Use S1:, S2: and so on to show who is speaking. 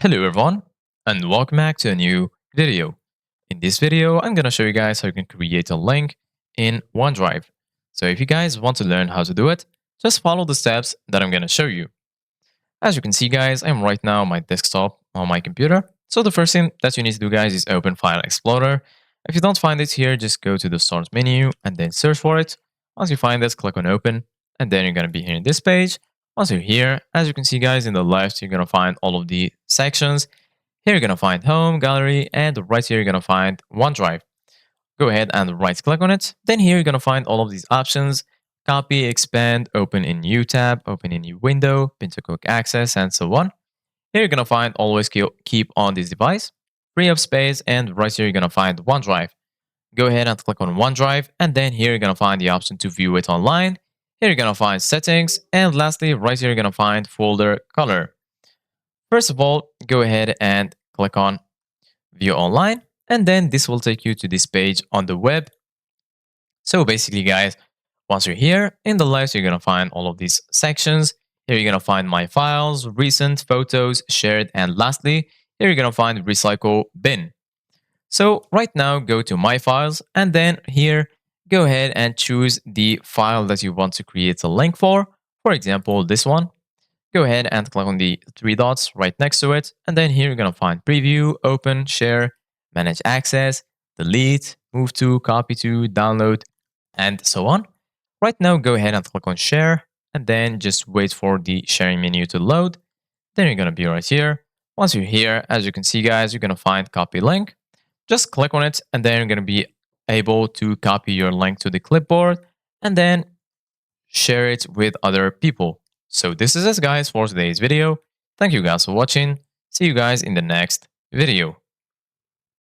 S1: Hello everyone, and welcome back to a new video. In this video, I'm going to show you guys how you can create a link in OneDrive. So if you guys want to learn how to do it, just follow the steps that I'm going to show you. As you can see guys, I'm right now on my desktop on my computer. So the first thing that you need to do guys is open File Explorer. If you don't find it here, just go to the Start menu and then search for it. Once you find it, click on Open, and then you're going to be here in this page. Once you're here, as you can see guys, in the left, you're going to find all of the sections. Here you're going to find Home, Gallery, and right here you're going to find OneDrive. Go ahead and right click on it. Then here you're going to find all of these options: copy, expand, open in new tab, open in new window, pin to quick access, and so on. Here you're going to find always keep on this device, free up space, and right here you're going to find OneDrive. Go ahead and click on OneDrive, and then here you're going to find the option to view it online. Here you're going to find settings, and lastly, right here you're going to find folder color. First of all, go ahead and click on view online, and then this will take you to this page on the web. So basically guys, once you're here, in the left you're going to find all of these sections. Here you're going to find my files, recent, photos, shared, and lastly, here you're going to find recycle bin. So right now go to my files, and then here go ahead and choose the file that you want to create a link for. For example, this one. Go ahead and click on the three dots right next to it. And then here you're going to find preview, open, share, manage access, delete, move to, copy to, download, and so on. Right now, go ahead and click on share, and then just wait for the sharing menu to load. Then you're going to be right here. Once you're here, as you can see, guys, you're going to find copy link. Just click on it, and then you're going to be able to copy your link to the clipboard and then share it with other people. So this is it guys for today's video. Thank you guys for watching. See you guys in the next video.